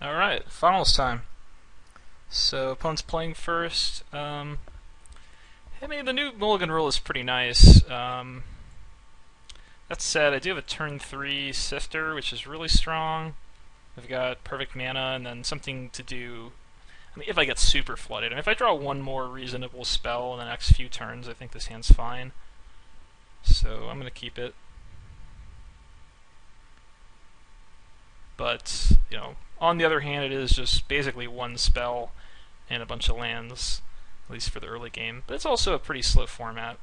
Alright, finals time. So, opponent's playing first. I mean, the new mulligan rule is pretty nice. That said, I do have a turn 3 Sifter, which is really strong. I've got perfect mana and then something to do. I mean, if I get super flooded. I mean, if I draw one more reasonable spell in the next few turns, I think this hand's fine. So, I'm going to keep it. But, on the other hand, it is just basically one spell and a bunch of lands, at least for the early game. But it's also a pretty slow format.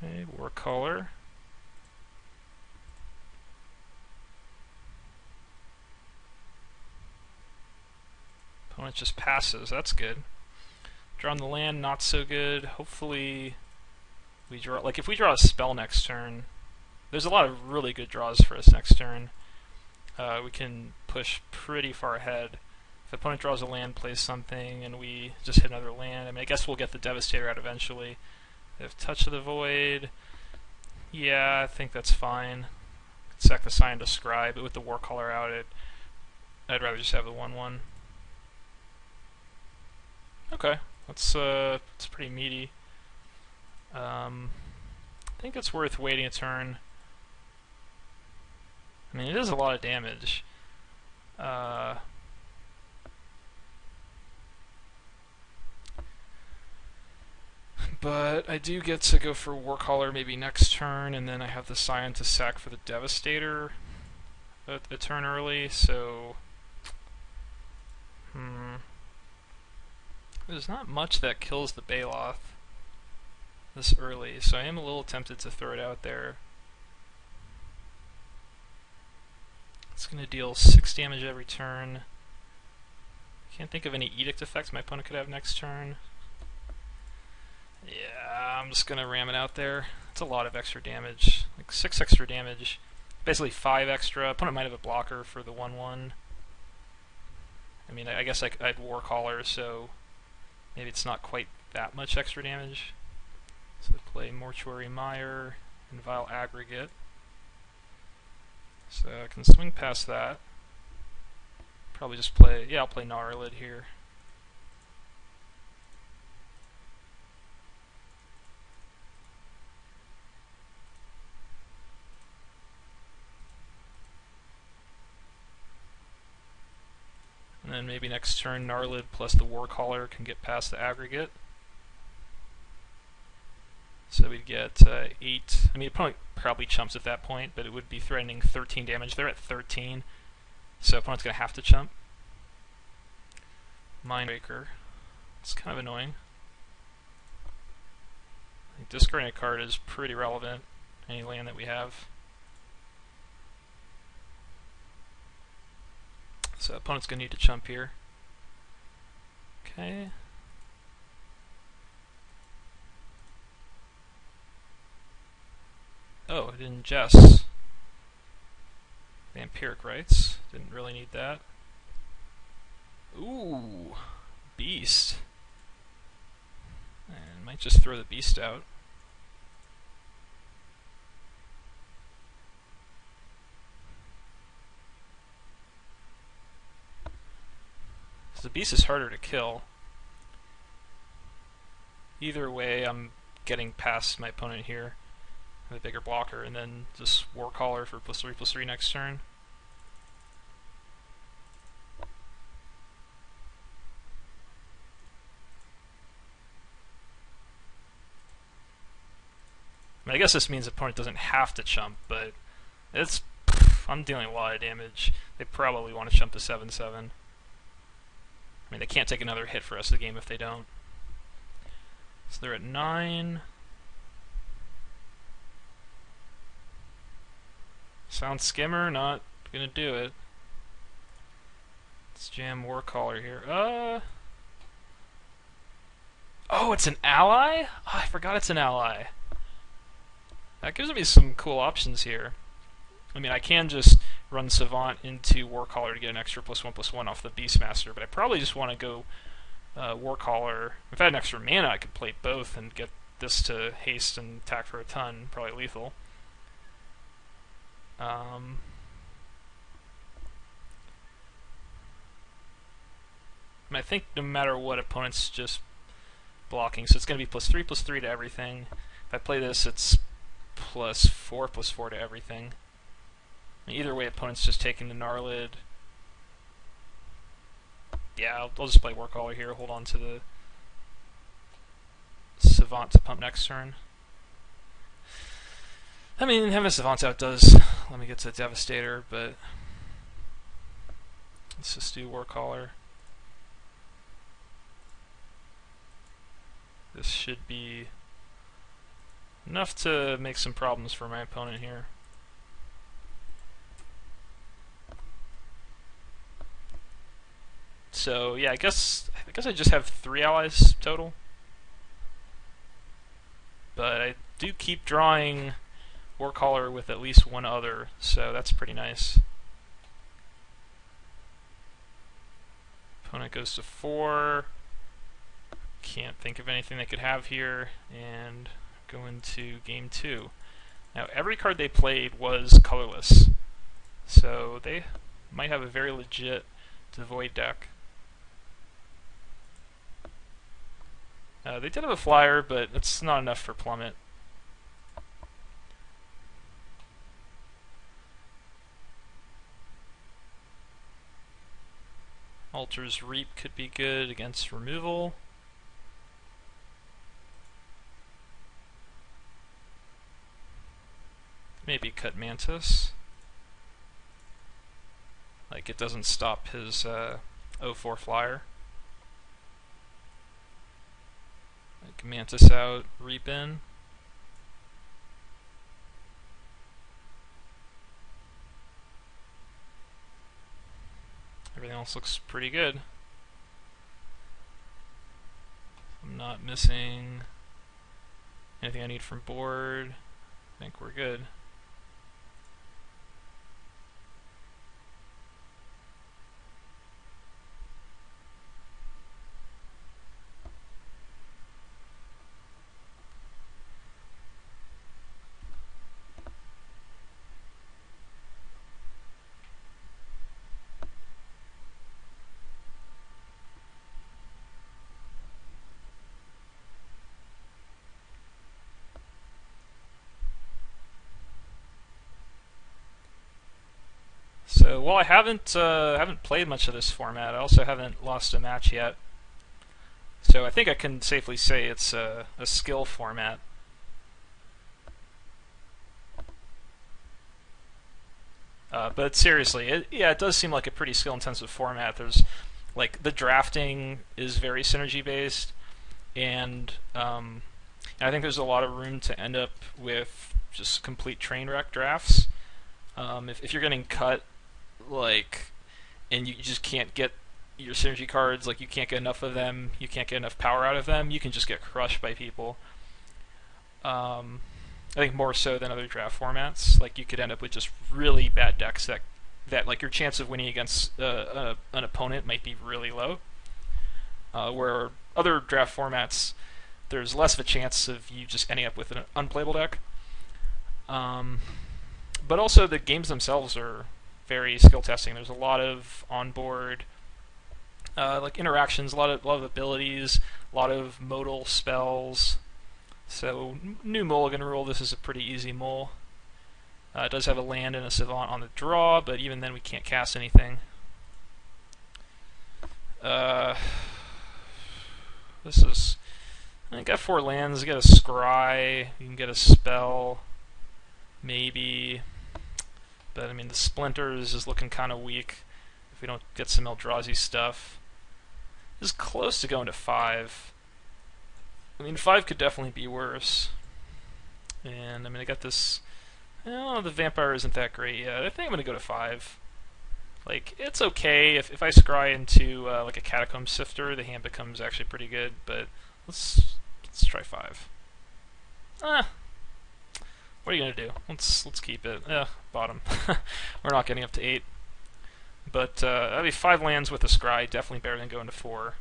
Okay, Warcaller. Opponent just passes, that's good. Drawing the land, not so good. Hopefully we draw, if we draw a spell next turn, there's a lot of really good draws for us next turn. We can push pretty far ahead. If the opponent draws a land, plays something, and we just hit another land, I mean, I guess we'll get the Devastator out eventually. They have Touch of the Void. Yeah, I think that's fine. Sack the Sign to Scribe, but with the Warcaller out, I'd rather just have the 1/1. Okay, that's pretty meaty. I think it's worth waiting a turn. I mean, it is a lot of damage. But I do get to go for Warcaller maybe next turn, and then I have the Scion to sack for the Devastator a turn early, so... There's not much that kills the Baloth this early, so I am a little tempted to throw it out there. It's going to deal 6 damage every turn. Can't think of any Edict effects my opponent could have next turn. Yeah, I'm just going to ram it out there. It's a lot of extra damage. Like 6 extra damage. Basically 5 extra. Opponent might have a blocker for the 1/1. I mean, I guess I'd Warcaller, so maybe it's not quite that much extra damage. So I play Mortuary Mire and Vile Aggregate. So I can swing past that. Probably just play... Yeah, I'll play Gnarlid here. And then maybe next turn, Gnarlid plus the Warcaller can get past the Aggregate. So we'd get 8. I mean, opponent probably chumps at that point, but it would be threatening 13 damage. They're at 13, so opponent's going to have to chump. Mindbreaker. It's kind of annoying. I think discarding a card is pretty relevant. Any land that we have. So opponent's going to need to chump here. Okay. Oh, I didn't ingest. Vampiric Rites. Didn't really need that. Ooh, Beast. And might just throw the Beast out. The Beast is harder to kill. Either way, I'm getting past my opponent here with a bigger blocker, and then just Warcaller for +3/+3 next turn. I mean, I guess this means the opponent doesn't have to chump, but I'm dealing a lot of damage. They probably want to chump to 7/7. I mean, they can't take another hit for us the game if they don't. So they're at 9. Sound Skimmer, not gonna do it. Let's jam Warcaller here. Oh, it's an ally? Oh, I forgot it's an ally. That gives me some cool options here. I mean, I can just run Savant into Warcaller to get an extra +1/+1 off the Beastmaster, but I probably just want to go Warcaller. If I had an extra mana, I could play both and get this to haste and attack for a ton, probably lethal. I think no matter what, opponent's just blocking, so it's going to be +3/+3 to everything. If I play this, it's +4/+4 to everything. Either way, opponent's just taking the Gnarlid. Yeah, I'll just play Warcaller here, hold on to the Savant to pump next turn. I mean, having a Savant out does let me get to Devastator, but let's just do Warcaller. This should be enough to make some problems for my opponent here. So yeah, I guess I just have 3 allies total, but I do keep drawing Warcaller with at least one other, so that's pretty nice. Opponent goes to 4. Can't think of anything they could have here, and go into game 2. Now, every card they played was colorless, so they might have a very legit Devoid deck. They did have a flyer, but it's not enough for Plummet. Altar's Reap could be good against removal. Maybe cut Mantis. Like, it doesn't stop his 0/4 flyer. Like, Mantis out, Reap in. Everything else looks pretty good. I'm not missing anything I need from board. I think we're good. So, well, I haven't played much of this format. I also haven't lost a match yet. So I think I can safely say it's a skill format. But seriously, it does seem like a pretty skill-intensive format. There's, like, the drafting is very synergy-based, and I think there's a lot of room to end up with just complete train wreck drafts. If you're getting cut, like, and you just can't get your synergy cards, like, you can't get enough of them, you can't get enough power out of them, you can just get crushed by people. I think more so than other draft formats. Like, you could end up with just really bad decks that like, your chance of winning against an opponent might be really low. Where other draft formats, there's less of a chance of you just ending up with an unplayable deck. But also, the games themselves are very skill testing. There's a lot of onboard like interactions, a lot of abilities, a lot of modal spells. So, new mulligan rule, this is a pretty easy mull. It does have a land and a savant on the draw, but even then we can't cast anything. This is... I got 4 lands, you get a scry, you can get a spell, maybe. But, I mean, the Splinters is looking kind of weak if we don't get some Eldrazi stuff. This is close to going to 5. I mean, 5 could definitely be worse. And, I mean, I got this... Oh, the Vampire isn't that great yet. I think I'm going to go to 5. Like, it's okay. If I scry into, like, a Catacomb Sifter, the hand becomes actually pretty good. But let's try 5. What What are you gonna do? Let's keep it. Bottom. We're not getting up to 8. But that'd be 5 lands with a scry, definitely better than going to 4.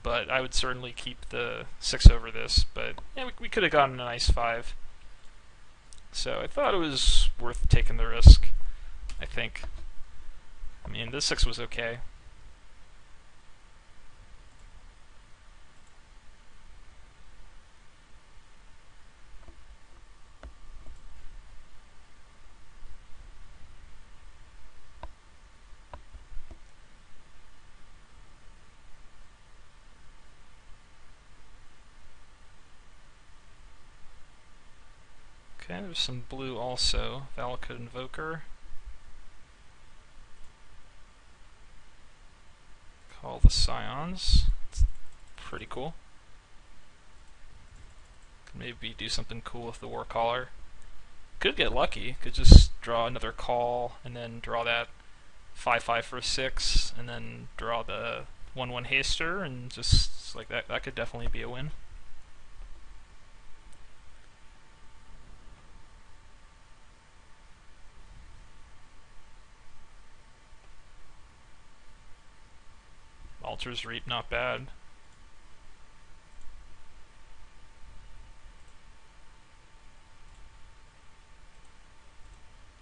But I would certainly keep the 6 over this. But yeah, we could have gotten a nice 5. So I thought it was worth taking the risk, I think. I mean, this 6 was okay. Okay, there's some blue also. Valakut Invoker. Call the Scions. It's pretty cool. Could maybe do something cool with the Warcaller. Could get lucky. Could just draw another call and then draw that 5/5 for a 6, and then draw the 1/1 haster, and just like that. That could definitely be a win. Altar's Reap, not bad.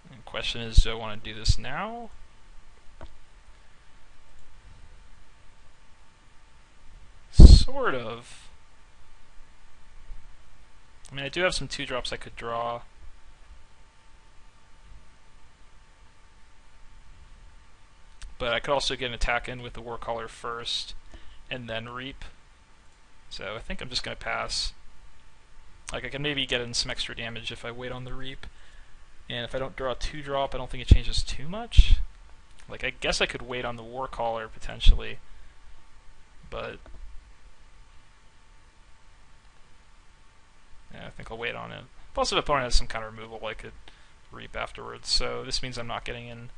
And the question is, do I want to do this now? Sort of. I mean, I do have some 2-drops I could draw. But I could also get an attack in with the Warcaller first, and then Reap. So I think I'm just going to pass. Like, I can maybe get in some extra damage if I wait on the Reap. And if I don't draw a 2-drop, I don't think it changes too much. Like, I guess I could wait on the Warcaller, potentially. But yeah, I think I'll wait on it. Plus, if the opponent has some kind of removal, I could Reap afterwards. So this means I'm not getting in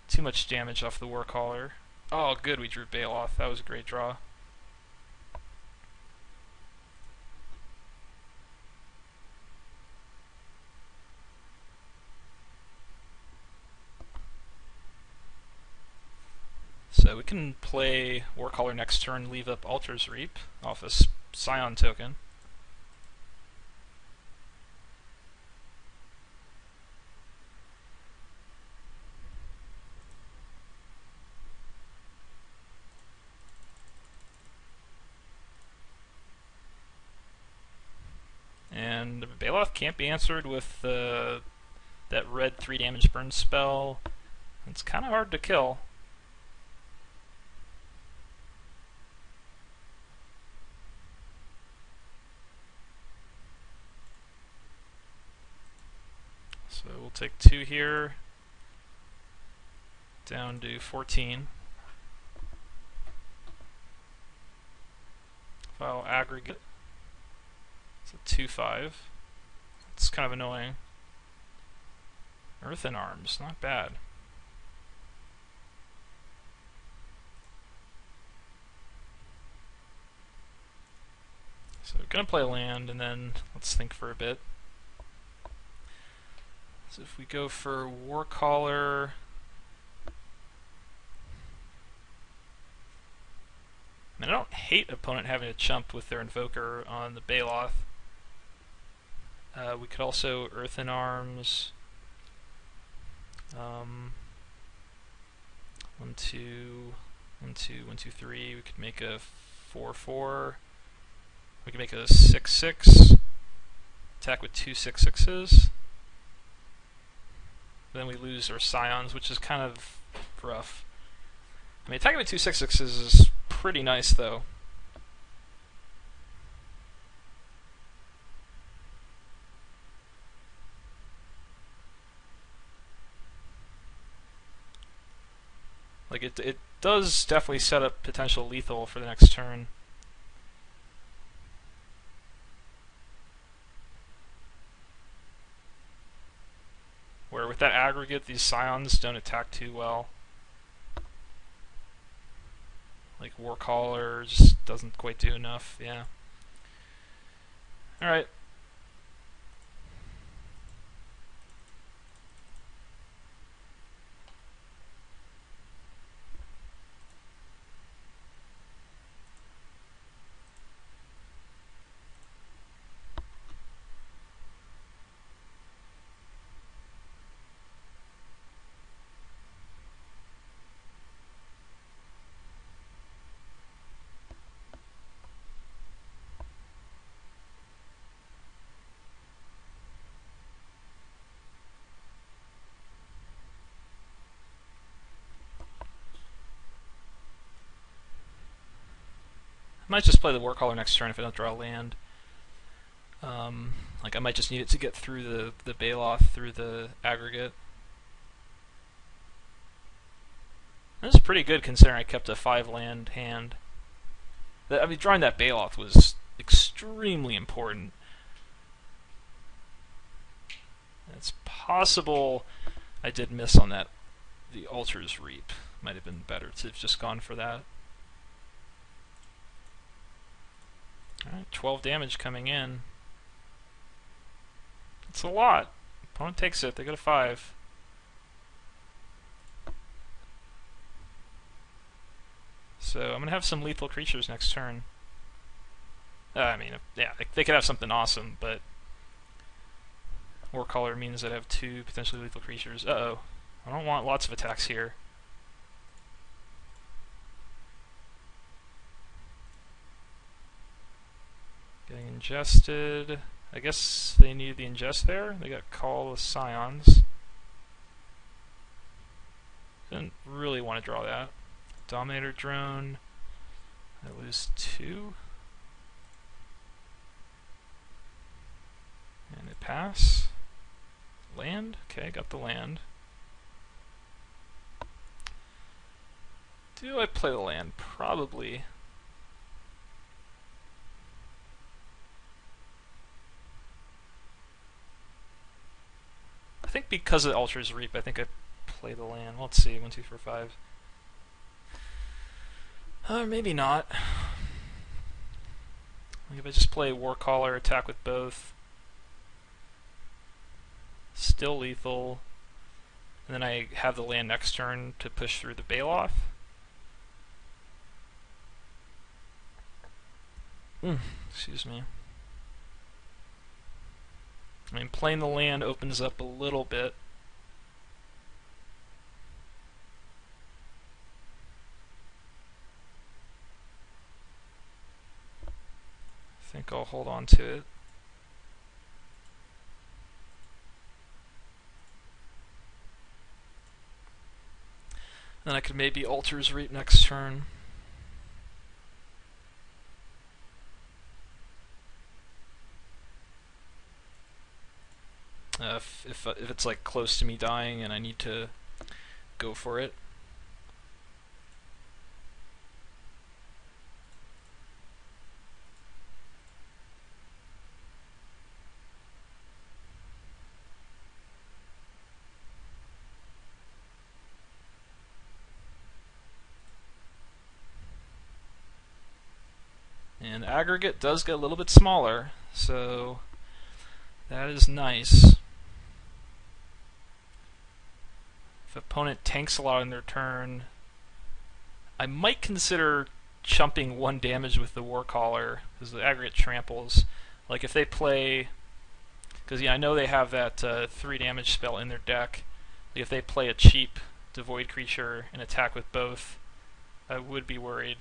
too much damage off the Warcaller. Oh, good, we drew Baloth. That was a great draw. So we can play Warcaller next turn, leave up Altar's Reap off a Scion token. And Baloth can't be answered with that red 3 damage burn spell. It's kind of hard to kill. So we'll take 2 here, down to 14. File aggregate. It's a 2/5. It's kind of annoying. Earthen Arms, not bad. So we're gonna play land, and then let's think for a bit. So if we go for Warcaller, I mean, I don't hate opponent having to chump with their Invoker on the Baloth. We could also Earthen Arms. 1, 2, 1, 2, 1, 2, 3. We could make a 4/4. We could make a 6/6. Attack with 2 6/6s. Then we lose our Scions, which is kind of rough. I mean, attacking with 2 6/6s is pretty nice, though. Like, it does definitely set up potential lethal for the next turn. Where with that aggregate, these Scions don't attack too well. Like, Warcaller just doesn't quite do enough, yeah. Alright. might just play the Warcaller next turn if I don't draw a land. Like I might just need it to get through the Baloth through the aggregate. This is pretty good considering I kept a 5-land hand. I mean, drawing that Baloth was extremely important. It's possible I did miss on that. The Altar's Reap might have been better to have just gone for that. Alright, 12 damage coming in. It's a lot. Opponent takes it, they go to 5. So I'm going to have some lethal creatures next turn. I mean, yeah, they could have something awesome, but Warcaller means I'd have 2 potentially lethal creatures. Uh-oh. I don't want lots of attacks here. Getting ingested. I guess they needed the ingest there. They got Call of Scions. Didn't really want to draw that. Dominator Drone. I lose 2. And it pass. Land? Okay, got the land. Do I play the land? Probably. I think because of Altar's Reap, I think I play the land. Let's see, 1, 2, 4, 5. Maybe not. Like if I just play Warcaller, attack with both. Still lethal. And then I have the land next turn to push through the Baloth. Excuse me. I mean, playing the land opens up a little bit. I think I'll hold on to it. Then I could maybe Altar's Reap next turn. If it's like close to me dying and I need to go for it. And aggregate does get a little bit smaller, so that is nice. If opponent tanks a lot in their turn, I might consider chumping 1 damage with the Warcaller, because the aggregate tramples. Like if they play, because yeah, I know they have that 3 damage spell in their deck. Like if they play a cheap Devoid creature and attack with both, I would be worried.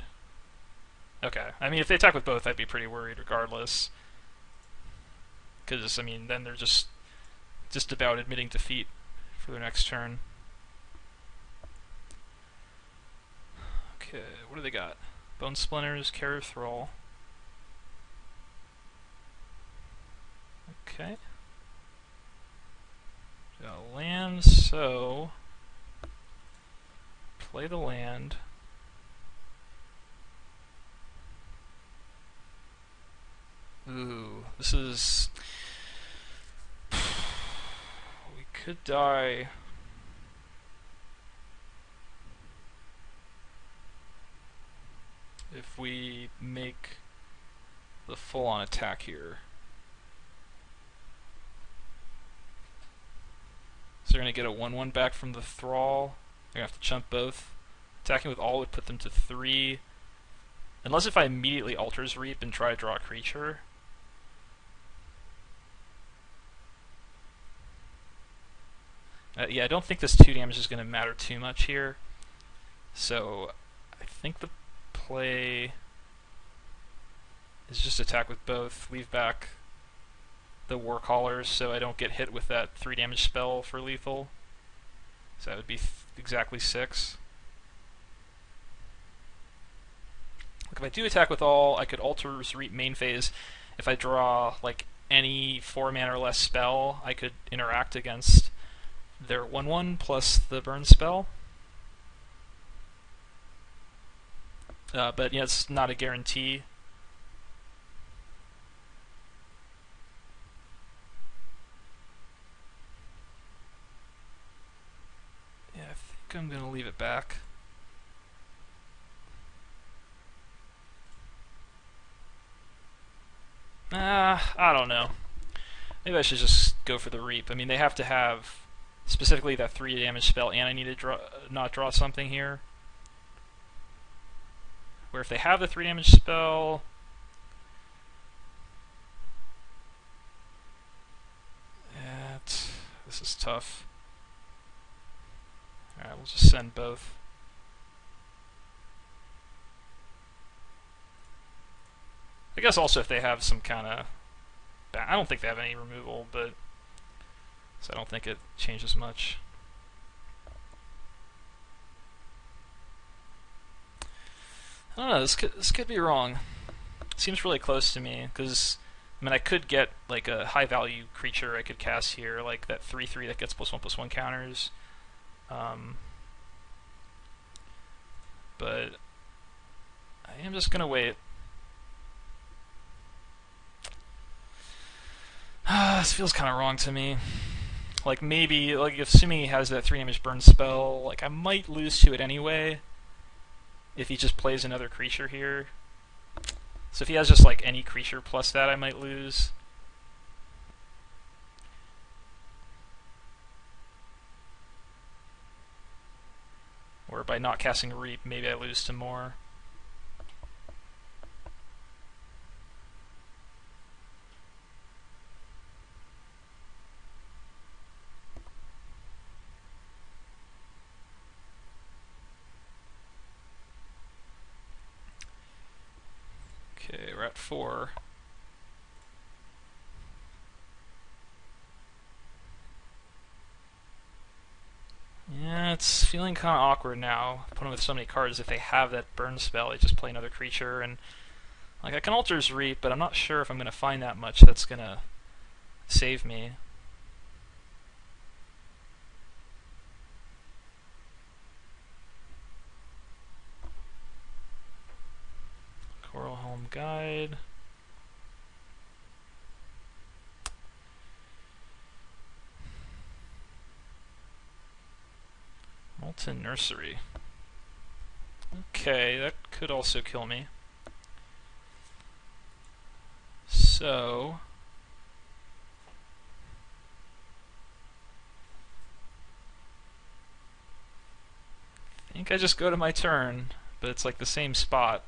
Okay, I mean if they attack with both, I'd be pretty worried regardless. Because I mean, then they're just about admitting defeat for their next turn. Okay, what do they got? Bone Splinters, Carrier Thrall. Okay. Got a land, so play the land. Ooh, this is... we could die... if we make the full-on attack here. So they're going to get a 1/1 back from the Thrall. They're going to have to chump both. Attacking with all would put them to 3. Unless if I immediately Altar's Reap and try to draw a creature. Yeah, I don't think this 2 damage is going to matter too much here. So I think the play is just attack with both, leave back the Warcallers so I don't get hit with that 3 damage spell for lethal. So that would be exactly 6. If I do attack with all, I could Altar's Reap main phase. If I draw like any 4 mana or less spell, I could interact against their 1/1 plus the burn spell. But yeah, it's not a guarantee. Yeah, I think I'm gonna leave it back. I don't know. Maybe I should just go for the Reap. I mean, they have to have specifically that 3 damage spell, and I need to not draw something here. Where if they have the 3 damage spell, this is tough. Alright, we'll just send both. I guess also if they have some kind of... I don't think they have any removal, but... So I don't think it changes much. I don't know, this could be wrong. It seems really close to me, because... I mean, I could get like a high value creature I could cast here, like that 3/3 that gets +1/+1 counters. But I am just gonna wait. This feels kind of wrong to me. Like maybe, like assuming he has that 3 damage burn spell, like I might lose to it anyway if he just plays another creature here. So if he has just like any creature plus that, I might lose. Or by not casting Reap, maybe I lose to more. Okay, we're at 4. Yeah, it's feeling kind of awkward now. Putting with so many cards, if they have that burn spell, they just play another creature, and like I can Altar's Reap, but I'm not sure if I'm going to find that much that's going to save me. Coral Helm Guide. Molten Nursery. Okay, that could also kill me. So... I think I just go to my turn, but it's like the same spot.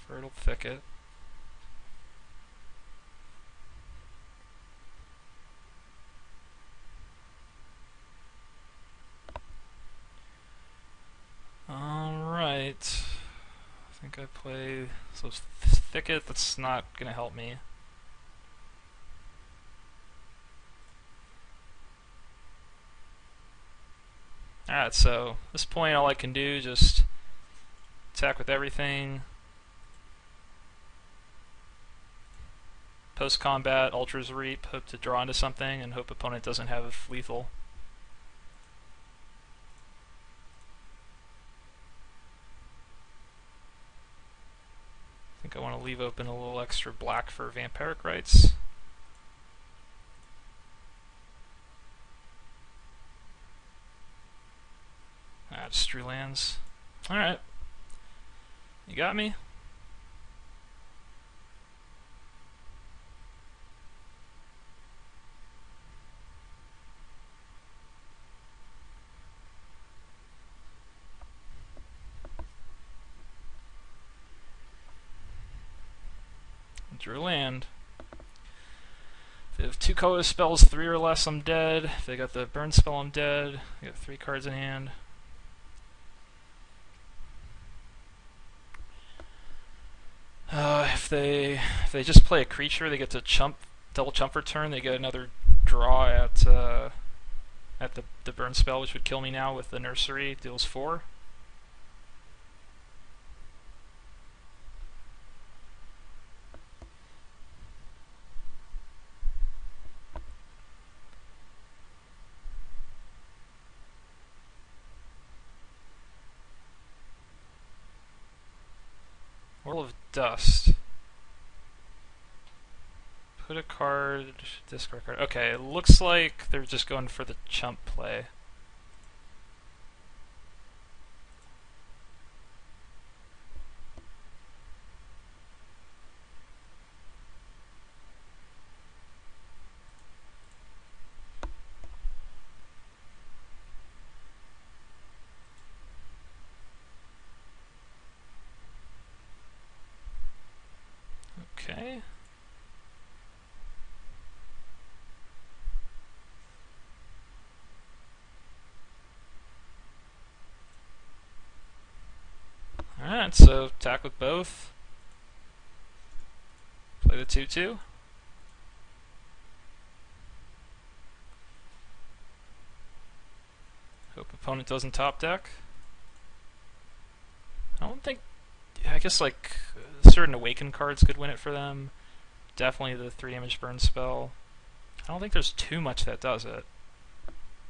Fertile Thicket. Alright. I think I play... So Thicket, that's not gonna help me. Alright, so at this point all I can do is just attack with everything. Post-combat, Ultra's Reap, hope to draw into something, and hope opponent doesn't have lethal. I think I want to leave open a little extra black for Vampiric Rites. Just drew lands. Alright. You got me? Drew land. If they have 2 color spells, 3 or less, I'm dead. If they got the burn spell, I'm dead. I got 3 cards in hand. If they just play a creature, they get to double chump for turn. They get another draw at at the burn spell, which would kill me now with the nursery. Deals 4. Whirl of Dust. Put a card, discard card. Okay, it looks like they're just going for the chump play. Okay. Alright, so attack with both. Play the 2/2. Hope opponent doesn't top deck. I don't think... I guess like certain Awaken cards could win it for them. Definitely the 3 damage burn spell. I don't think there's too much that does it.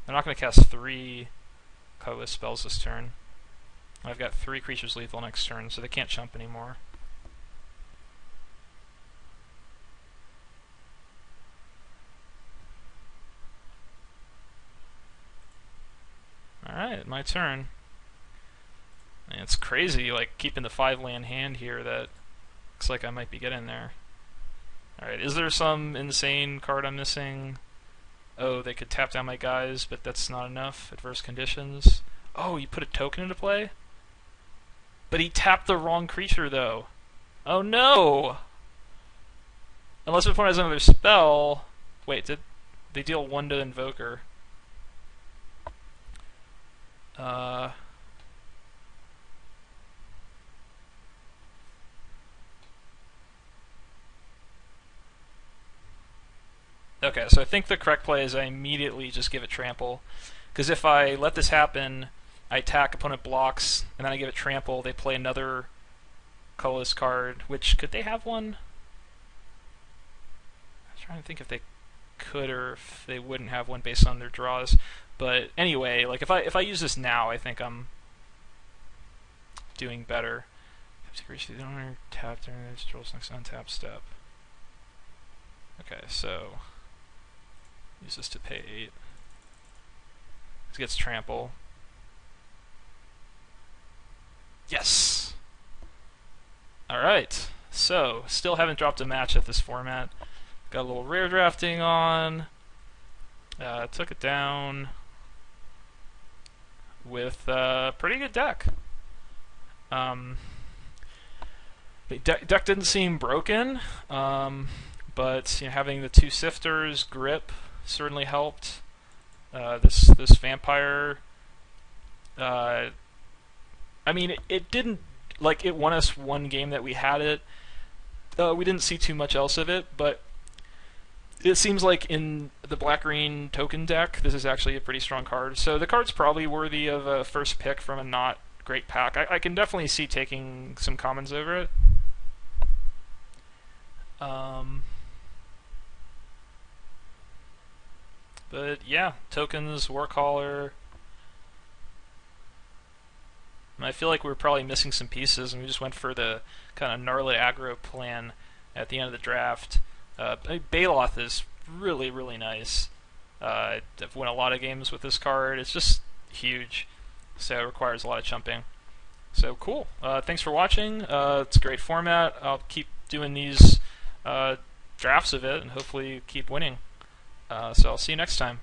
They're not going to cast 3 colorless spells this turn. I've got 3 creatures lethal next turn, so they can't chump anymore. Alright, my turn. And it's crazy, like, keeping the 5-land hand here that looks like I might be getting there. Alright, is there some insane card I'm missing? Oh, they could tap down my guys, but that's not enough. Adverse conditions. Oh, you put a token into play? But he tapped the wrong creature, though. Oh no! Unless the opponent has another spell... Wait, did they deal 1 to the Invoker? Okay, so I think the correct play is I immediately just give it trample. Because if I let this happen, I attack, opponent blocks, and then I give it trample, they play another colorless card, which, could they have one? I'm trying to think if they could or if they wouldn't have one based on their draws. But anyway, like if I use this now, I think I'm doing better. The owner tap during this draws next untap step. Okay, so use this to pay 8. This gets trample. Yes! Alright, so still haven't dropped a match at this format. Got a little rare drafting on. Took it down with a pretty good deck. The deck didn't seem broken, but you know, having the 2 sifters, grip certainly helped. This vampire, I mean, it didn't, like, it won us 1 game that we had it. We didn't see too much else of it, but it seems like in the black-green token deck, this is actually a pretty strong card. So the card's probably worthy of a first pick from a not great pack. I can definitely see taking some commons over it. But yeah, tokens, Warcaller. And I feel like we're probably missing some pieces, and we just went for the kind of gnarly aggro plan at the end of the draft. Baloth is really, really nice. I've won a lot of games with this card. It's just huge, so it requires a lot of chumping. So cool. Thanks for watching. It's a great format. I'll keep doing these drafts of it and hopefully keep winning. So I'll see you next time.